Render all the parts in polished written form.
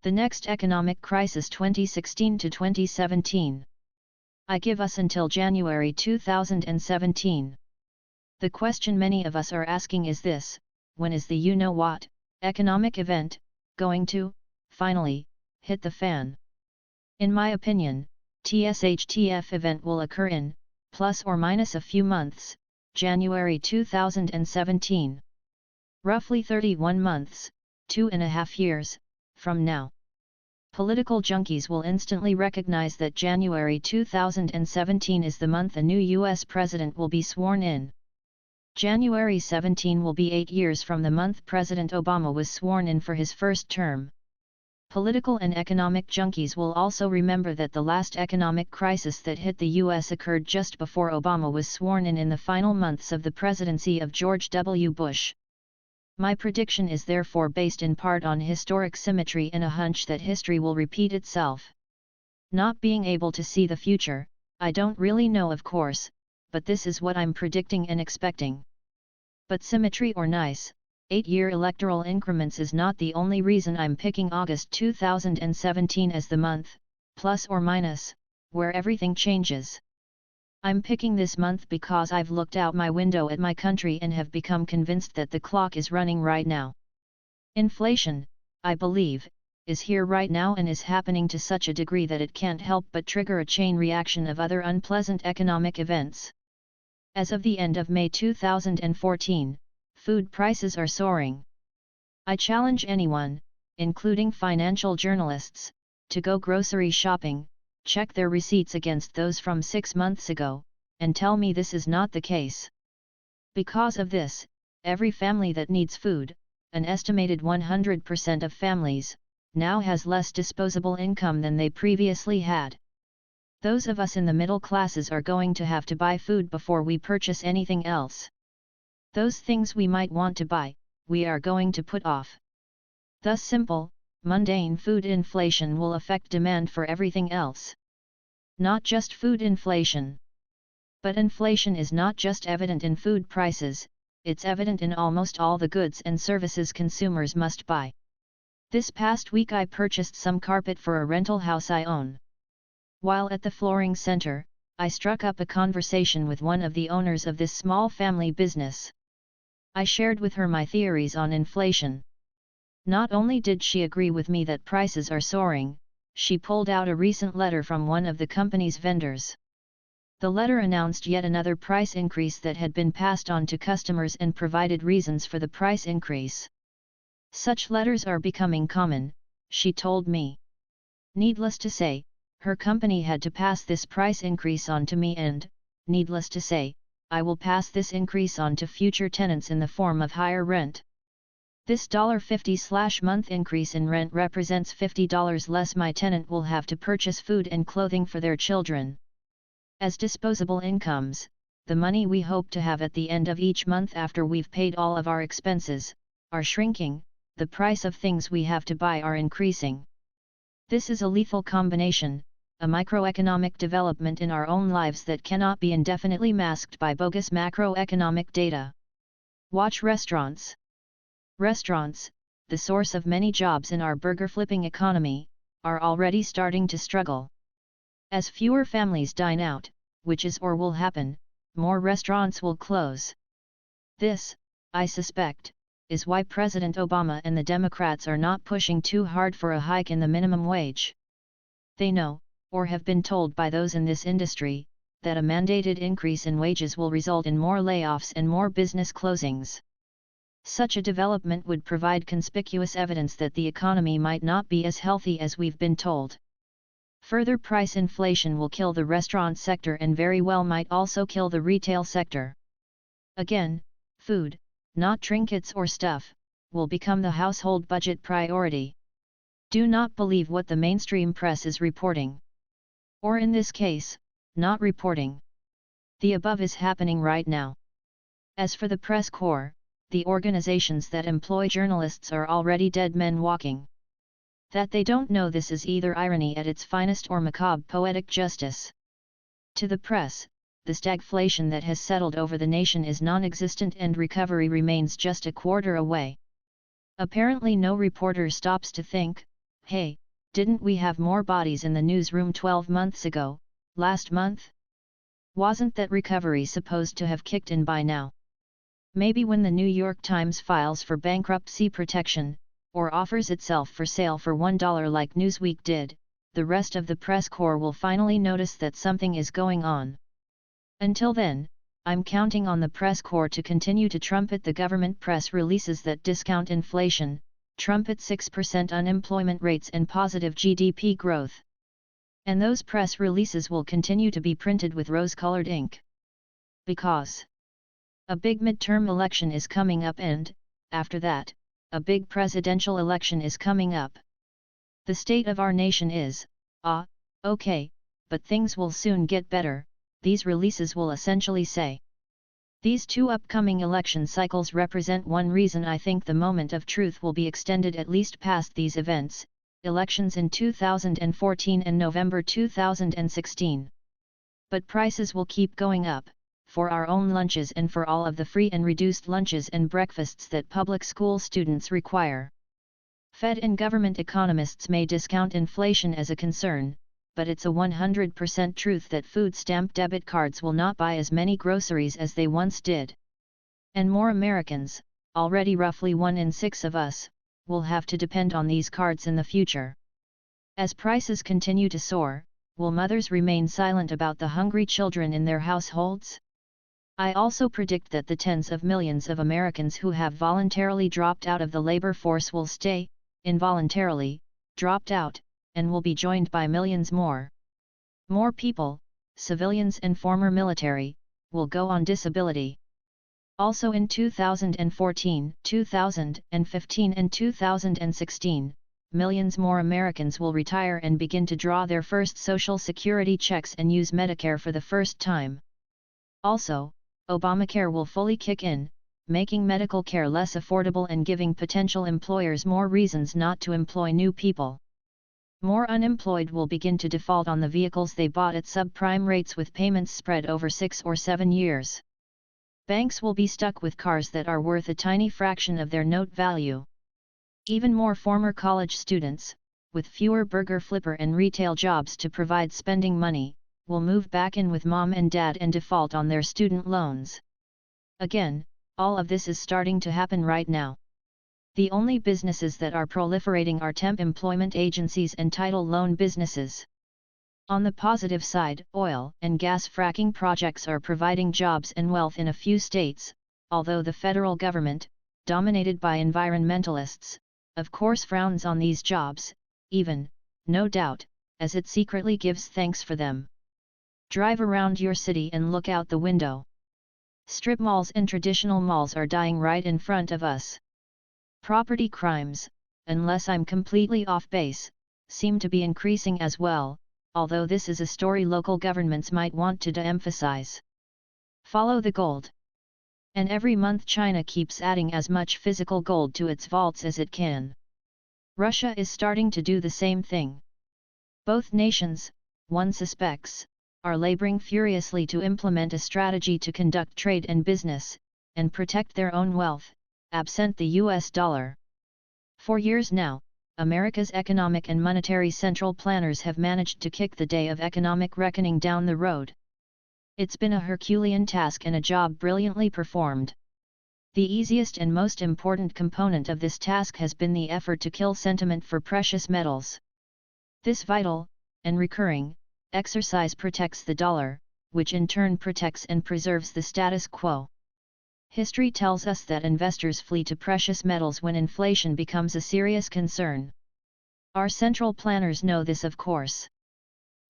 The next economic crisis 2016 to 2017. I give us until January 2017. The question many of us are asking is this: when is the you-know-what economic event going to finally hit the fan? In my opinion, TSHTF event will occur in, plus or minus a few months, January 2017. Roughly 31 months, 2.5 years, from now. Political junkies will instantly recognize that January 2017 is the month a new US president will be sworn in. January 17 will be 8 years from the month President Obama was sworn in for his first term. Political and economic junkies will also remember that the last economic crisis that hit the US occurred just before Obama was sworn in the final months of the presidency of George W. Bush. My prediction is therefore based in part on historic symmetry and a hunch that history will repeat itself. Not being able to see the future, I don't really know of course, but this is what I'm predicting and expecting. But symmetry or nice, 8-year electoral increments is not the only reason I'm picking August 2017 as the month, plus or minus, where everything changes. I'm picking this month because I've looked out my window at my country and have become convinced that the clock is running right now. Inflation, I believe, is here right now and is happening to such a degree that it can't help but trigger a chain reaction of other unpleasant economic events. As of the end of May 2014, food prices are soaring. I challenge anyone, including financial journalists, to go grocery shopping, check their receipts against those from 6 months ago, and tell me this is not the case. Because of this, every family that needs food, an estimated 100% of families, now has less disposable income than they previously had. Those of us in the middle classes are going to have to buy food before we purchase anything else. Those things we might want to buy, we are going to put off. Thus simple, mundane food inflation will affect demand for everything else. Not just food inflation. But inflation is not just evident in food prices, it's evident in almost all the goods and services consumers must buy. This past week I purchased some carpet for a rental house I own. While at the flooring center, I struck up a conversation with one of the owners of this small family business. I shared with her my theories on inflation. Not only did she agree with me that prices are soaring, she pulled out a recent letter from one of the company's vendors. The letter announced yet another price increase that had been passed on to customers and provided reasons for the price increase. Such letters are becoming common, she told me. Needless to say, her company had to pass this price increase on to me and, needless to say, I will pass this increase on to future tenants in the form of higher rent. This $50/month increase in rent represents $50 less my tenant will have to purchase food and clothing for their children. As disposable incomes, the money we hope to have at the end of each month after we've paid all of our expenses, are shrinking, the price of things we have to buy are increasing. This is a lethal combination, a microeconomic development in our own lives that cannot be indefinitely masked by bogus macroeconomic data. Watch restaurants. Restaurants, the source of many jobs in our burger-flipping economy, are already starting to struggle. As fewer families dine out, which is or will happen, more restaurants will close. This, I suspect, is why President Obama and the Democrats are not pushing too hard for a hike in the minimum wage. They know, or have been told by those in this industry, that a mandated increase in wages will result in more layoffs and more business closings. Such a development would provide conspicuous evidence that the economy might not be as healthy as we've been told. Further price inflation will kill the restaurant sector and very well might also kill the retail sector. Again, food, not trinkets or stuff, will become the household budget priority. Do not believe what the mainstream press is reporting. Or in this case, not reporting. The above is happening right now. As for the press corps, the organizations that employ journalists are already dead men walking. That they don't know this is either irony at its finest or macabre poetic justice. To the press, the stagflation that has settled over the nation is non-existent and recovery remains just a quarter away. Apparently no reporter stops to think, Hey, didn't we have more bodies in the newsroom 12 months ago, last month? Wasn't that recovery supposed to have kicked in by now? Maybe when the New York Times files for bankruptcy protection, or offers itself for sale for $1 like Newsweek did, the rest of the press corps will finally notice that something is going on. Until then, I'm counting on the press corps to continue to trumpet the government press releases that discount inflation, trumpet 6% unemployment rates and positive GDP growth. And those press releases will continue to be printed with rose-colored ink. Because a big midterm election is coming up and, after that, a big presidential election is coming up. The state of our nation is, okay, but things will soon get better, these releases will essentially say. These two upcoming election cycles represent one reason I think the moment of truth will be extended at least past these events, elections in 2014 and November 2016. But prices will keep going up, for our own lunches and for all of the free and reduced lunches and breakfasts that public school students require. Fed and government economists may discount inflation as a concern, but it's a 100% truth that food stamp debit cards will not buy as many groceries as they once did. And more Americans, already roughly 1 in 6 of us, will have to depend on these cards in the future. As prices continue to soar, will mothers remain silent about the hungry children in their households? I also predict that the tens of millions of Americans who have voluntarily dropped out of the labor force will stay, involuntarily, dropped out, and will be joined by millions more. More people, civilians and former military, will go on disability. Also in 2014, 2015 and 2016, millions more Americans will retire and begin to draw their first Social Security checks and use Medicare for the first time. Also, Obamacare will fully kick in, making medical care less affordable and giving potential employers more reasons not to employ new people. More unemployed will begin to default on the vehicles they bought at subprime rates with payments spread over 6 or 7 years. Banks will be stuck with cars that are worth a tiny fraction of their note value. Even more former college students, with fewer burger flipper and retail jobs to provide spending money, will move back in with mom and dad and default on their student loans. Again, all of this is starting to happen right now. The only businesses that are proliferating are temp employment agencies and title loan businesses. On the positive side, oil and gas fracking projects are providing jobs and wealth in a few states, although the federal government, dominated by environmentalists, of course frowns on these jobs, even, no doubt, as it secretly gives thanks for them. Drive around your city and look out the window. Strip malls and traditional malls are dying right in front of us. Property crimes, unless I'm completely off base, seem to be increasing as well, although this is a story local governments might want to de-emphasize. Follow the gold. And every month China keeps adding as much physical gold to its vaults as it can. Russia is starting to do the same thing. Both nations, one suspects, are laboring furiously to implement a strategy to conduct trade and business, and protect their own wealth, absent the US dollar. For years now, America's economic and monetary central planners have managed to kick the day of economic reckoning down the road. It's been a Herculean task and a job brilliantly performed. The easiest and most important component of this task has been the effort to kill sentiment for precious metals. This vital, and recurring, exercise protects the dollar, which in turn protects and preserves the status quo. History tells us that investors flee to precious metals when inflation becomes a serious concern. Our central planners know this, of course.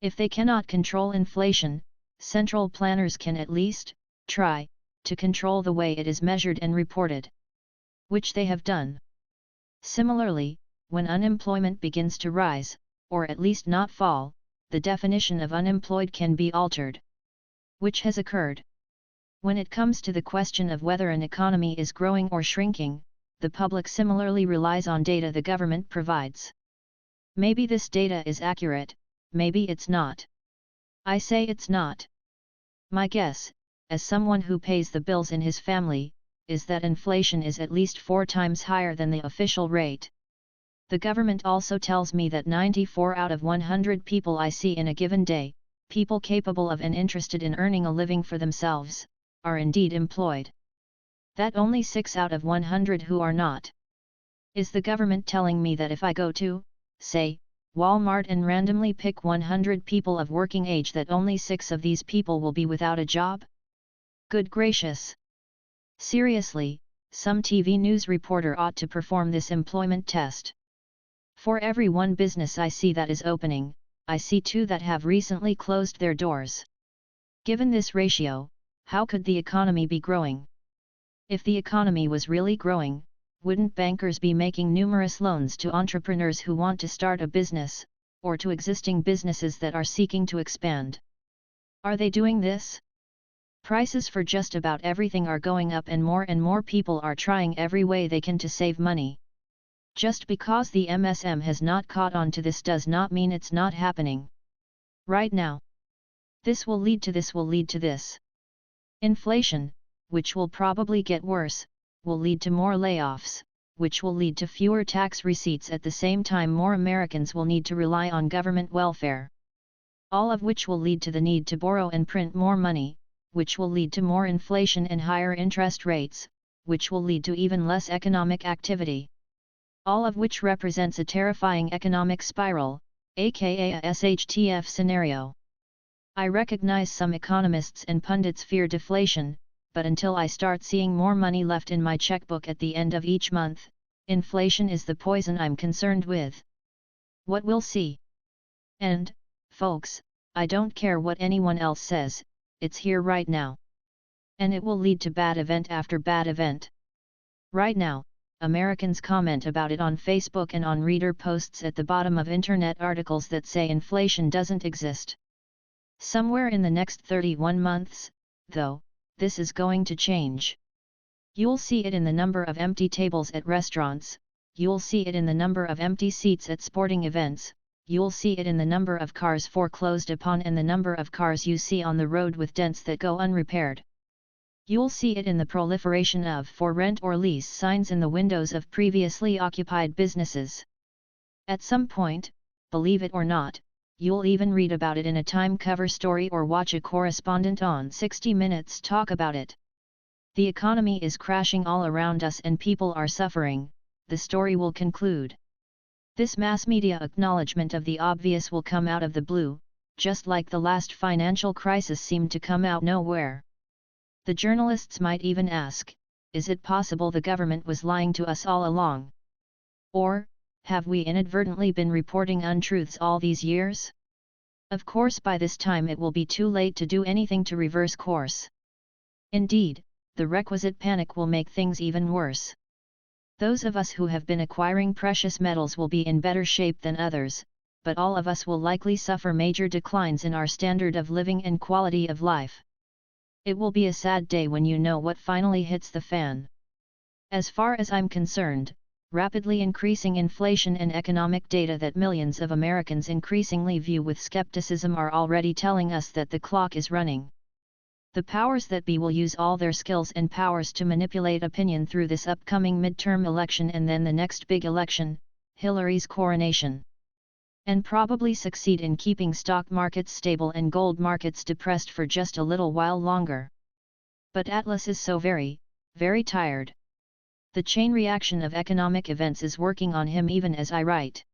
If they cannot control inflation, central planners can at least try to control the way it is measured and reported, which they have done. Similarly, when unemployment begins to rise, or at least not fall, the definition of unemployed can be altered. Which has occurred. When it comes to the question of whether an economy is growing or shrinking, the public similarly relies on data the government provides. Maybe this data is accurate, maybe it's not. I say it's not. My guess, as someone who pays the bills in his family, is that inflation is at least 4 times higher than the official rate. The government also tells me that 94 out of 100 people I see in a given day, people capable of and interested in earning a living for themselves, are indeed employed. That only 6 out of 100 who are not. Is the government telling me that if I go to, say, Walmart and randomly pick 100 people of working age that only 6 of these people will be without a job? Good gracious! Seriously, some TV news reporter ought to perform this employment test. For every one business I see that is opening, I see 2 that have recently closed their doors. Given this ratio, how could the economy be growing? If the economy was really growing, wouldn't bankers be making numerous loans to entrepreneurs who want to start a business, or to existing businesses that are seeking to expand? Are they doing this? Prices for just about everything are going up and more people are trying every way they can to save money. Just because the MSM has not caught on to this does not mean it's not happening. Right now. This will lead to this. Inflation, which will probably get worse, will lead to more layoffs, which will lead to fewer tax receipts. At the same time, more Americans will need to rely on government welfare. All of which will lead to the need to borrow and print more money, which will lead to more inflation and higher interest rates, which will lead to even less economic activity. All of which represents a terrifying economic spiral, aka a SHTF scenario. I recognize some economists and pundits fear deflation, but until I start seeing more money left in my checkbook at the end of each month, inflation is the poison I'm concerned with. What we'll see. And, folks, I don't care what anyone else says, it's here right now. And it will lead to bad event after bad event. Right now, Americans comment about it on Facebook and on reader posts at the bottom of internet articles that say inflation doesn't exist. Somewhere in the next 31 months, though, this is going to change. You'll see it in the number of empty tables at restaurants, you'll see it in the number of empty seats at sporting events, you'll see it in the number of cars foreclosed upon and the number of cars you see on the road with dents that go unrepaired. You'll see it in the proliferation of for rent or lease signs in the windows of previously occupied businesses. At some point, believe it or not, you'll even read about it in a Time cover story or watch a correspondent on 60 Minutes talk about it. The economy is crashing all around us and people are suffering, the story will conclude. This mass media acknowledgement of the obvious will come out of the blue, just like the last financial crisis seemed to come out nowhere. The journalists might even ask, is it possible the government was lying to us all along? Or, have we inadvertently been reporting untruths all these years? Of course, by this time it will be too late to do anything to reverse course. Indeed, the requisite panic will make things even worse. Those of us who have been acquiring precious metals will be in better shape than others, but all of us will likely suffer major declines in our standard of living and quality of life. It will be a sad day when you know what finally hits the fan. As far as I'm concerned, rapidly increasing inflation and economic data that millions of Americans increasingly view with skepticism are already telling us that the clock is running. The powers that be will use all their skills and powers to manipulate opinion through this upcoming midterm election and then the next big election, Hillary's coronation. And probably succeed in keeping stock markets stable and gold markets depressed for just a little while longer. But Atlas is so very, very tired. The chain reaction of economic events is working on him even as I write.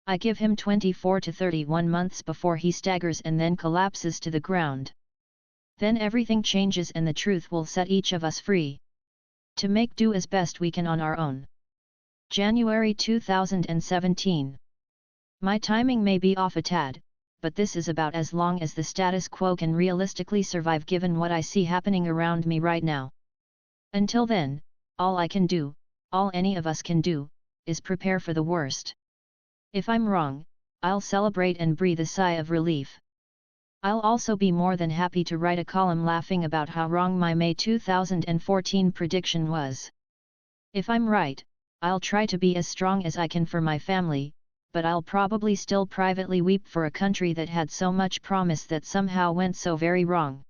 I give him 24 to 31 months before he staggers and then collapses to the ground. Then everything changes and the truth will set each of us free. To make do as best we can on our own. January 2017. My timing may be off a tad, but this is about as long as the status quo can realistically survive given what I see happening around me right now. Until then, all I can do, all any of us can do, is prepare for the worst. If I'm wrong, I'll celebrate and breathe a sigh of relief. I'll also be more than happy to write a column laughing about how wrong my May 2014 prediction was. If I'm right, I'll try to be as strong as I can for my family, but I'll probably still privately weep for a country that had so much promise that somehow went so very wrong.